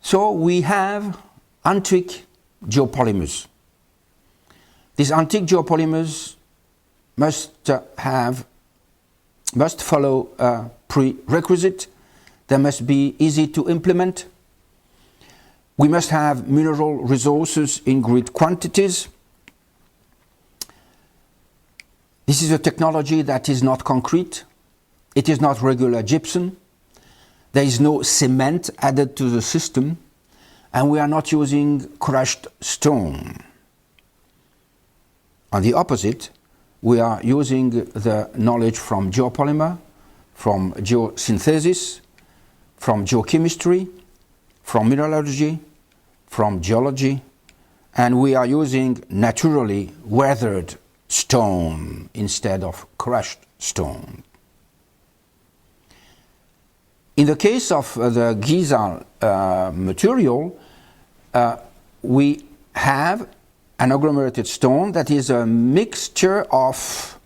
So we have antique geopolymers. These antique geopolymers must follow a prerequisite. They must be easy to implement. We must have mineral resources in great quantities. This is a technology that is not concrete. It is not regular gypsum. There is no cement added to the system, and we are not using crushed stone. On the opposite, we are using the knowledge from geopolymer, from geosynthesis, from geochemistry, from mineralogy, from geology, and we are using naturally weathered stone instead of crushed stone. In the case of the Giza material, we have an agglomerated stone that is a mixture of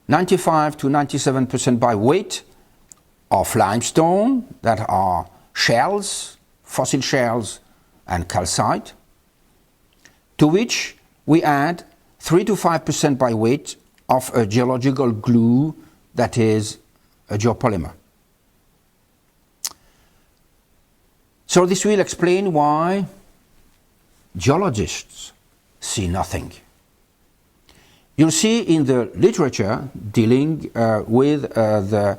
95 to 97% by weight of limestone that are shells, fossil shells and calcite, to which we add 3 to 5% by weight of a geological glue that is a geopolymer. So this will explain why geologists see nothing. You'll see in the literature dealing with the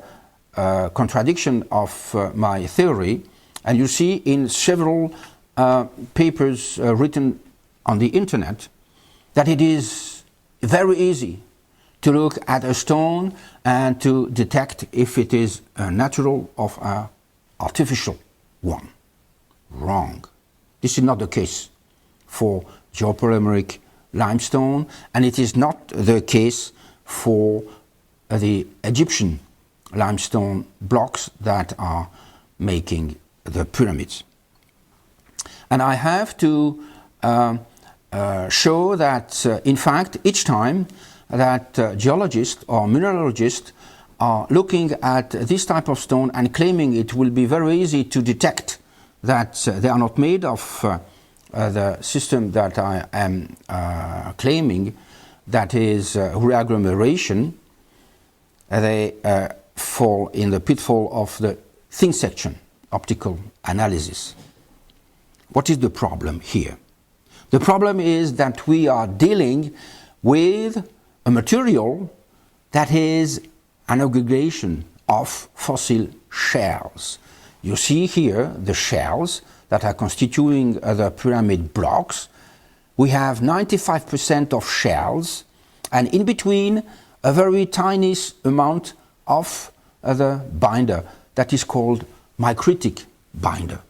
contradiction of my theory, and you see in several papers written on the internet that it is very easy to look at a stone and to detect if it is a natural or an artificial one. Wrong. This is not the case for geopolymeric limestone, and it is not the case for the Egyptian limestone blocks that are making the pyramids. And I have to show that in fact each time that geologists or mineralogists are looking at this type of stone and claiming it will be very easy to detect that they are not made of the system that I am claiming, that is reagglomeration, they fall in the pitfall of the thin section optical analysis. What is the problem here? The problem is that we are dealing with a material that is an aggregation of fossil shells. You see here the shells that are constituting the pyramid blocks. We have 95% of shells, and in between a very tiny amount of the binder that is called micritic binder.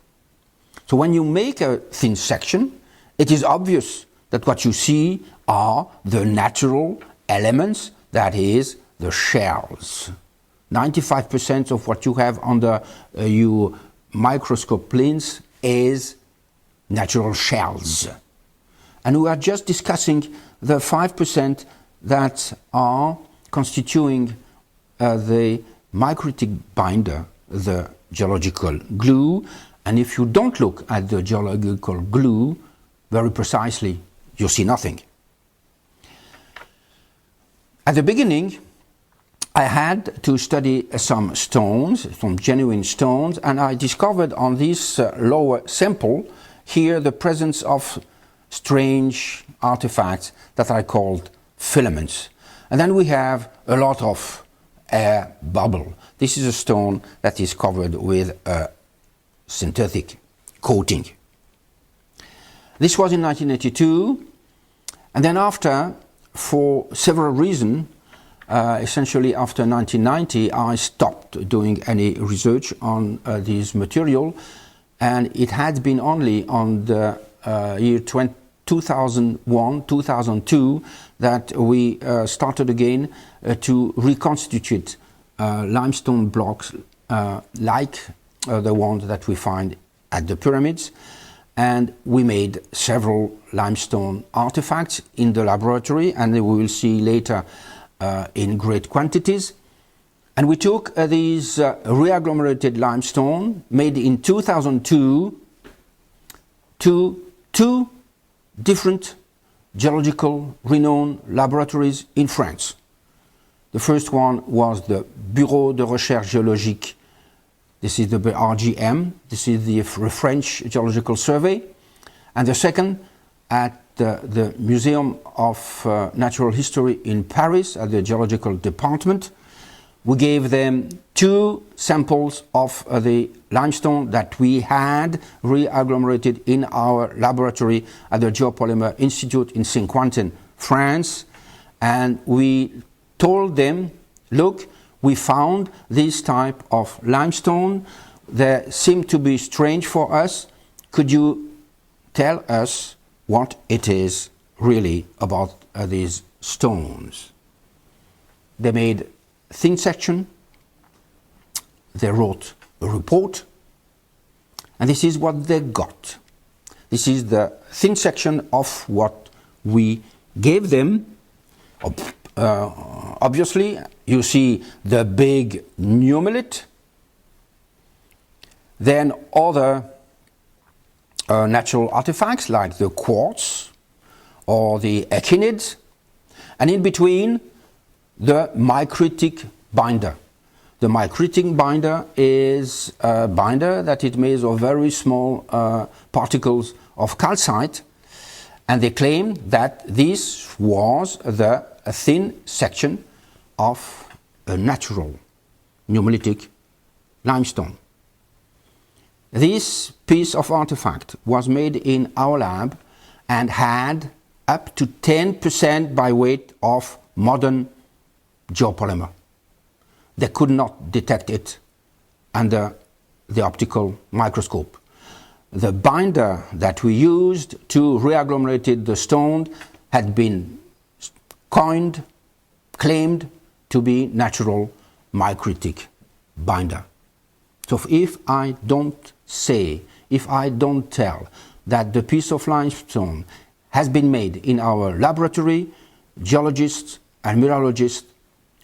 So when you make a thin section, it is obvious that what you see are the natural elements, that is, the shells. 95% of what you have under your microscope lens is natural shells. And we are just discussing the 5% that are constituting the micritic binder, the geological glue. And if you don't look at the geological glue very precisely, you see nothing. At the beginning, I had to study some stones, some genuine stones, and I discovered on this lower sample here the presence of strange artifacts that I called filaments. And then we have a lot of air bubble. This is a stone that is covered with a synthetic coating. This was in 1982, and then after, for several reasons, essentially after 1990, I stopped doing any research on this material, and it had been only on the year 2001, 2002 that we started again to reconstitute limestone blocks like the ones that we find at the pyramids. And we made several limestone artifacts in the laboratory, and we will see later in great quantities. And we took these reagglomerated limestone made in 2002 to two different geological renowned laboratories in France. The first one was the Bureau de Recherche Géologique. This is the RGM. This is the French Geological Survey. And the second at the Museum of Natural History in Paris at the Geological Department. We gave them two samples of the limestone that we had re-agglomerated in our laboratory at the Geopolymer Institute in Saint-Quentin, France. And we told them, look, we found this type of limestone. They seem to be strange for us. Could you tell us what it is really about these stones? They made a thin section. They wrote a report. And this is what they got. This is the thin section of what we gave them. Obviously, you see the big numelite, then other natural artifacts like the quartz or the echinids, and in between the micritic binder. The micritic binder is a binder that it makes of very small particles of calcite, and they claim that this was the thin section of a natural nummulitic limestone. This piece of artifact was made in our lab and had up to 10% by weight of modern geopolymer. They could not detect it under the optical microscope. The binder that we used to re-agglomerate the stone had been claimed to be natural micritic binder. So if I don't say, if I don't tell that the piece of limestone has been made in our laboratory, geologists and mineralogists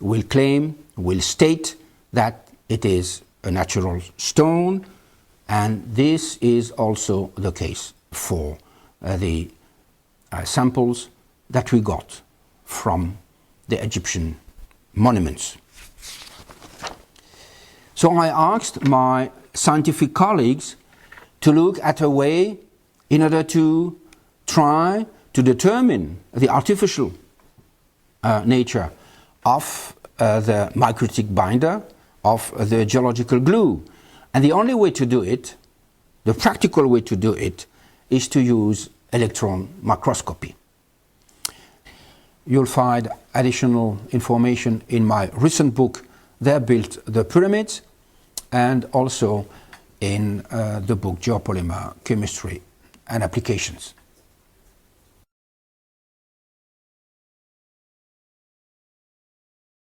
will claim, will state that it is a natural stone, and this is also the case for the samples that we got from the Egyptian monuments. So I asked my scientific colleagues to look at a way in order to try to determine the artificial nature of the micritic binder, of the geological glue. And the only way to do it, the practical way to do it, is to use electron microscopy. You'll find additional information in my recent book, They Built the Pyramids, and also in the book Geopolymer Chemistry and Applications.